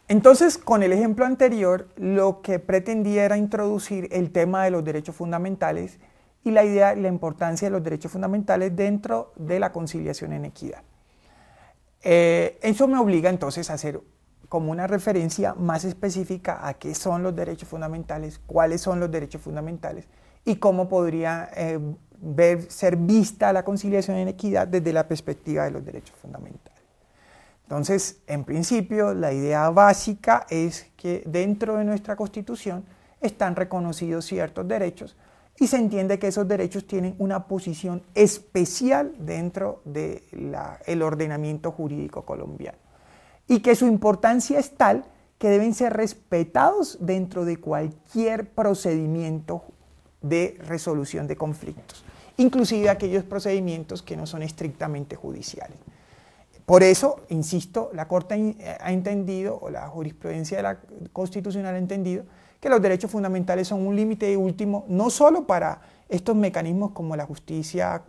Entonces, con el ejemplo anterior, lo que pretendía era introducir el tema de los derechos fundamentales y la idea, la importancia de los derechos fundamentales dentro de la conciliación en equidad. Eso me obliga entonces a hacer como una referencia más específica a qué son los derechos fundamentales, cuáles son los derechos fundamentales y cómo podría ser vista la conciliación en equidad desde la perspectiva de los derechos fundamentales. Entonces, en principio, la idea básica es que dentro de nuestra Constitución están reconocidos ciertos derechos y se entiende que esos derechos tienen una posición especial dentro del ordenamiento jurídico colombiano y que su importancia es tal que deben ser respetados dentro de cualquier procedimiento de resolución de conflictos, inclusive aquellos procedimientos que no son estrictamente judiciales. Por eso, insisto, la Corte ha entendido, o la jurisprudencia de la Constitucional ha entendido, que los derechos fundamentales son un límite último, no solo para estos mecanismos como la justicia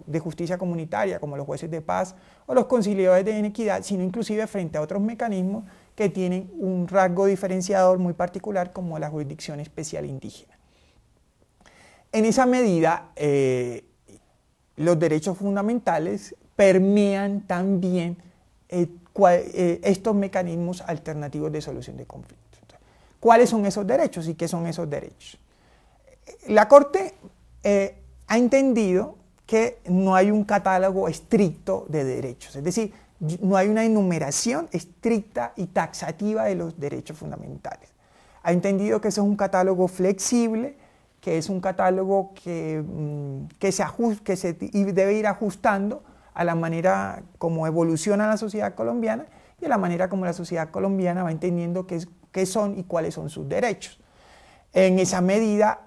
comunitaria, como los jueces de paz o los conciliadores de inequidad, sino inclusive frente a otros mecanismos que tienen un rasgo diferenciador muy particular, como la jurisdicción especial indígena. En esa medida, los derechos fundamentales permean también estos mecanismos alternativos de solución de conflictos. ¿Cuáles son esos derechos y qué son esos derechos? La Corte ha entendido que no hay un catálogo estricto de derechos, es decir, no hay una enumeración estricta y taxativa de los derechos fundamentales. Ha entendido que eso es un catálogo flexible, que es un catálogo que se debe ir ajustando a la manera como evoluciona la sociedad colombiana y a la manera como la sociedad colombiana va entendiendo qué son y cuáles son sus derechos. En esa medida,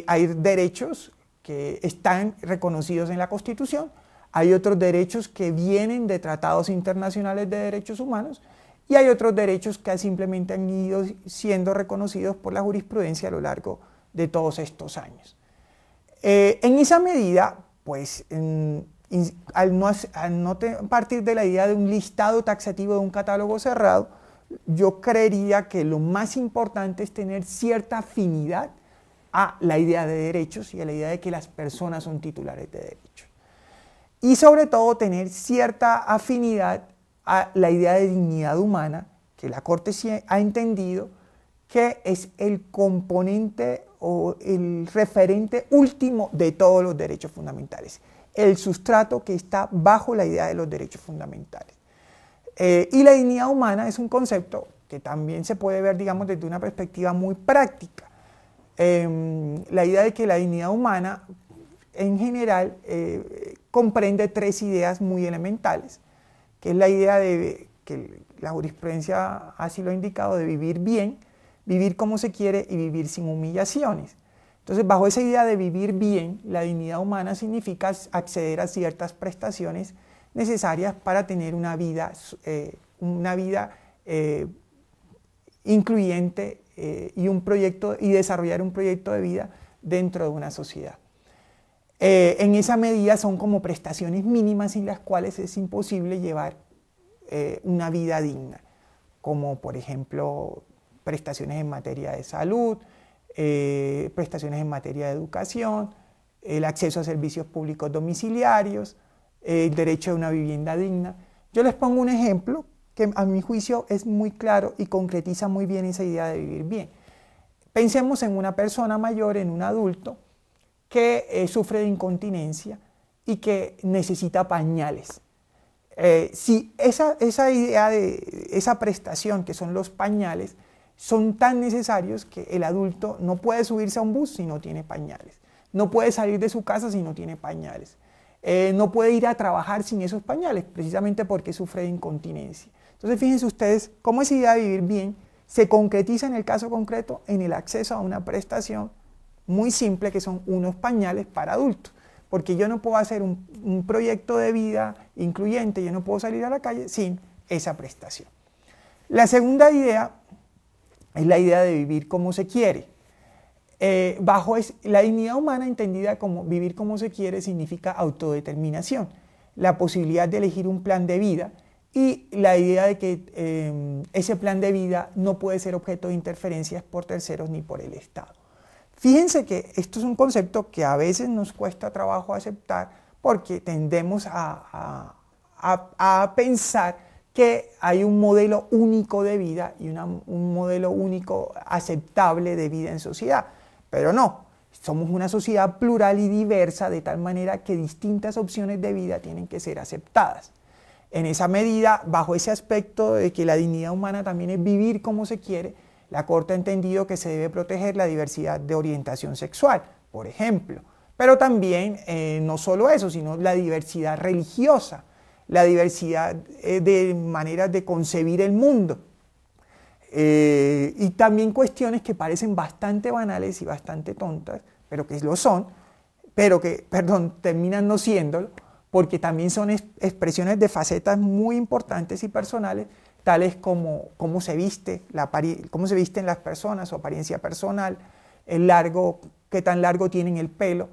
hay derechos que están reconocidos en la Constitución, hay otros derechos que vienen de tratados internacionales de derechos humanos y hay otros derechos que simplemente han ido siendo reconocidos por la jurisprudencia a lo largo de todos estos años. En esa medida, pues, al no partir de la idea de un listado taxativo, de un catálogo cerrado, yo creería que lo más importante es tener cierta afinidad a la idea de derechos y a la idea de que las personas son titulares de derechos. Y sobre todo tener cierta afinidad a la idea de dignidad humana, que la Corte sí ha entendido que es el componente o el referente último de todos los derechos fundamentales, el sustrato que está bajo la idea de los derechos fundamentales. Y la dignidad humana es un concepto que también se puede ver, digamos, desde una perspectiva muy práctica. La idea de que la dignidad humana, en general, comprende tres ideas muy elementales, que es la idea de que la jurisprudencia así lo ha indicado, de vivir bien, vivir como se quiere y vivir sin humillaciones. Entonces, bajo esa idea de vivir bien, la dignidad humana significa acceder a ciertas prestaciones necesarias para tener una vida incluyente y desarrollar un proyecto de vida dentro de una sociedad. En esa medida son como prestaciones mínimas sin las cuales es imposible llevar una vida digna, como por ejemplo prestaciones en materia de salud, prestaciones en materia de educación, el acceso a servicios públicos domiciliarios, el derecho a una vivienda digna. Yo les pongo un ejemplo que a mi juicio es muy claro y concretiza muy bien esa idea de vivir bien. Pensemos en una persona mayor, en un adulto, que sufre de incontinencia y que necesita pañales. Si esa idea de esa prestación que son los pañales son tan necesarios que el adulto no puede subirse a un bus si no tiene pañales, no puede salir de su casa si no tiene pañales, no puede ir a trabajar sin esos pañales, precisamente porque sufre de incontinencia. Entonces fíjense ustedes cómo esa idea de vivir bien se concretiza en el caso concreto en el acceso a una prestación muy simple que son unos pañales para adultos, porque yo no puedo hacer un proyecto de vida incluyente, yo no puedo salir a la calle sin esa prestación. La segunda idea es la idea de vivir como se quiere. La dignidad humana entendida como vivir como se quiere significa autodeterminación, la posibilidad de elegir un plan de vida y la idea de que ese plan de vida no puede ser objeto de interferencias por terceros ni por el Estado. Fíjense que esto es un concepto que a veces nos cuesta trabajo aceptar porque tendemos a pensar que hay un modelo único de vida y un modelo único aceptable de vida en sociedad, pero no. Somos una sociedad plural y diversa de tal manera que distintas opciones de vida tienen que ser aceptadas. En esa medida, bajo ese aspecto de que la dignidad humana también es vivir como se quiere, la Corte ha entendido que se debe proteger la diversidad de orientación sexual, por ejemplo. Pero también, no solo eso, sino la diversidad religiosa, la diversidad de maneras de concebir el mundo. Y también cuestiones que parecen bastante banales y bastante tontas, pero que lo son, pero que, terminan no siéndolo, porque también son expresiones de facetas muy importantes y personales, tales como cómo se visten las personas, su apariencia personal, qué tan largo tienen el pelo.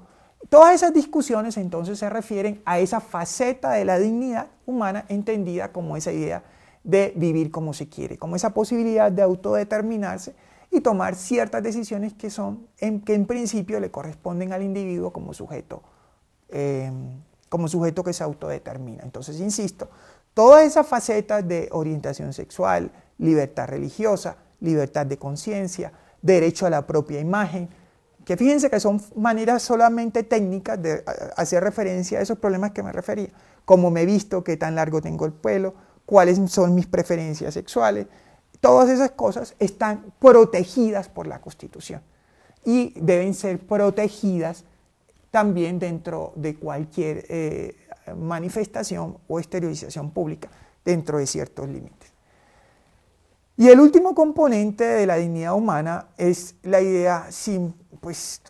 Todas esas discusiones entonces se refieren a esa faceta de la dignidad humana entendida como esa idea de vivir como se quiere, como esa posibilidad de autodeterminarse y tomar ciertas decisiones que en principio le corresponden al individuo como sujeto que se autodetermina. Entonces, insisto, todas esas facetas de orientación sexual, libertad religiosa, libertad de conciencia, derecho a la propia imagen, que fíjense que son maneras solamente técnicas de hacer referencia a esos problemas que me refería, cómo me visto, qué tan largo tengo el pelo, cuáles son mis preferencias sexuales. Todas esas cosas están protegidas por la Constitución y deben ser protegidas también dentro de cualquier manifestación o exteriorización pública dentro de ciertos límites. Y el último componente de la dignidad humana es la idea,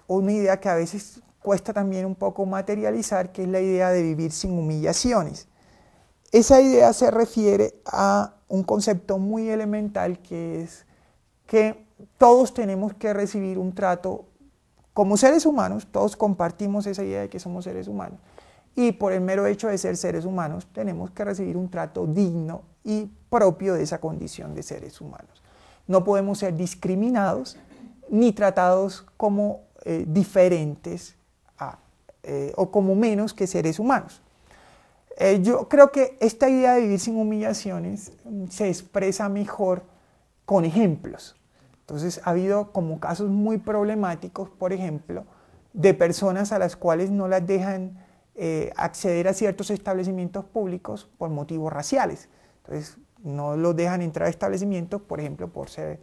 una idea que a veces cuesta también un poco materializar, que es la idea de vivir sin humillaciones. Esa idea se refiere a un concepto muy elemental, que es que todos tenemos que recibir un trato como seres humanos, todos compartimos esa idea de que somos seres humanos, y por el mero hecho de ser seres humanos tenemos que recibir un trato digno y propio de esa condición de seres humanos. No podemos ser discriminados ni tratados como diferentes o como menos que seres humanos. Yo creo que esta idea de vivir sin humillaciones se expresa mejor con ejemplos. Entonces ha habido como casos muy problemáticos, por ejemplo, de personas a las cuales no las dejan acceder a ciertos establecimientos públicos por motivos raciales. Entonces no los dejan entrar a establecimientos, por ejemplo, por ser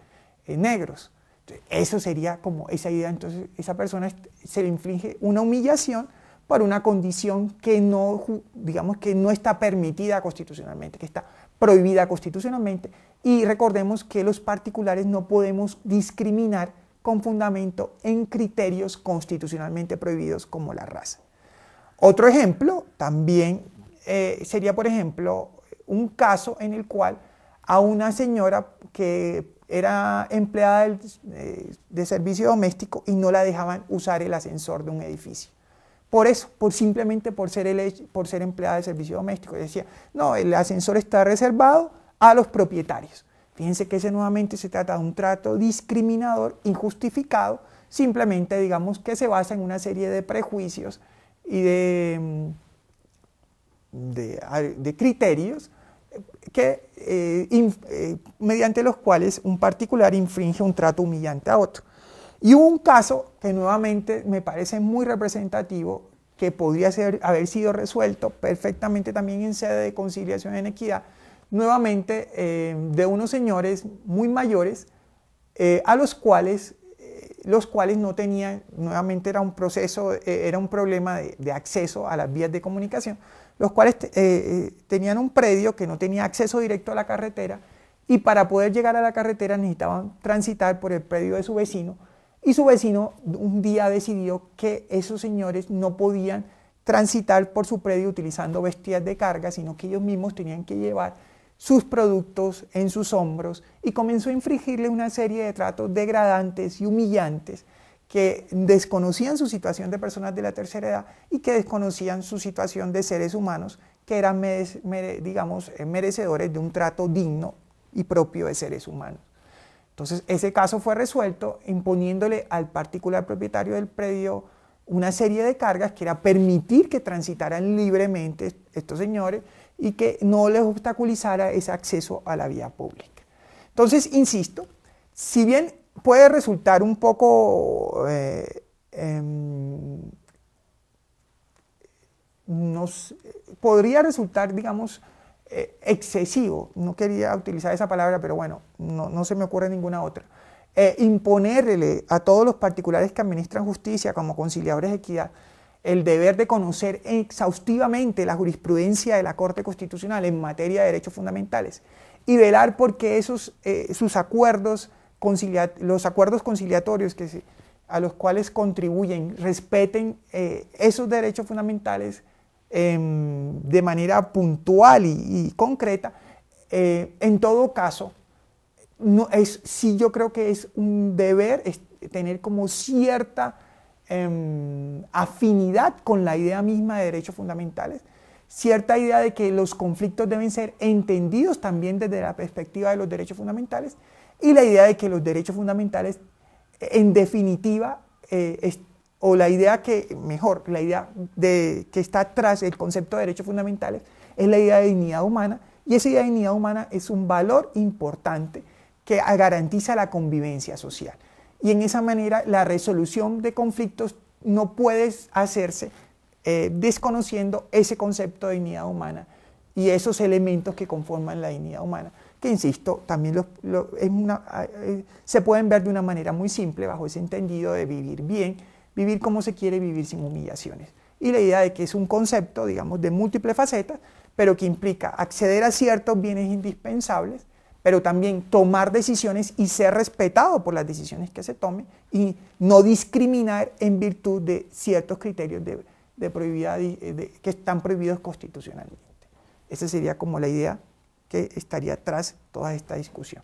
negros. Entonces, eso sería como esa idea. Entonces esa persona se le inflige una humillación por una condición que no, digamos, que no está permitida constitucionalmente, que está prohibida constitucionalmente. Y recordemos que los particulares no podemos discriminar con fundamento en criterios constitucionalmente prohibidos como la raza. Otro ejemplo también sería, por ejemplo, un caso en el cual a una señora que era empleada de servicio doméstico y no la dejaban usar el ascensor de un edificio. Por eso, simplemente por ser empleada de servicio doméstico. Decía, no, el ascensor está reservado a los propietarios. Fíjense que nuevamente se trata de un trato discriminador, injustificado, simplemente, digamos, que se basa en una serie de prejuicios y de criterios mediante los cuales un particular infringe un trato humillante a otro. Y hubo un caso que nuevamente me parece muy representativo, que podría haber sido resuelto perfectamente también en sede de conciliación en equidad, nuevamente de unos señores muy mayores a los cuales no tenían, nuevamente era un proceso, era un problema de acceso a las vías de comunicación, los cuales tenían un predio que no tenía acceso directo a la carretera, y para poder llegar a la carretera necesitaban transitar por el predio de su vecino, y su vecino un día decidió que esos señores no podían transitar por su predio utilizando bestias de carga, sino que ellos mismos tenían que llevar sus productos en sus hombros, y comenzó a infringirle una serie de tratos degradantes y humillantes que desconocían su situación de personas de la tercera edad y que desconocían su situación de seres humanos que eran, digamos, merecedores de un trato digno y propio de seres humanos. Entonces, ese caso fue resuelto imponiéndole al particular propietario del predio una serie de cargas que era permitir que transitaran libremente estos señores y que no les obstaculizara ese acceso a la vía pública. Entonces, insisto, si bien puede resultar un poco podría resultar, digamos, excesivo, no quería utilizar esa palabra, pero bueno, no se me ocurre ninguna otra, imponerle a todos los particulares que administran justicia como conciliadores de equidad el deber de conocer exhaustivamente la jurisprudencia de la Corte Constitucional en materia de derechos fundamentales y velar porque sus acuerdos, los acuerdos conciliatorios a los cuales contribuyen respeten esos derechos fundamentales de manera puntual y concreta. En todo caso, sí, yo creo que es un deber tener como cierta afinidad con la idea misma de derechos fundamentales, cierta idea de que los conflictos deben ser entendidos también desde la perspectiva de los derechos fundamentales y la idea de que los derechos fundamentales, en definitiva, o la idea que está tras el concepto de derechos fundamentales es la idea de dignidad humana, y esa idea de dignidad humana es un valor importante que garantiza la convivencia social. Y en esa manera la resolución de conflictos no puede hacerse desconociendo ese concepto de dignidad humana y esos elementos que conforman la dignidad humana, que insisto, también se pueden ver de una manera muy simple bajo ese entendido de vivir bien, vivir como se quiere, vivir sin humillaciones. Y la idea de que es un concepto, digamos, de múltiples facetas, pero que implica acceder a ciertos bienes indispensables, pero también tomar decisiones y ser respetado por las decisiones que se tomen y no discriminar en virtud de ciertos criterios que están prohibidos constitucionalmente. Esa sería como la idea que estaría tras toda esta discusión.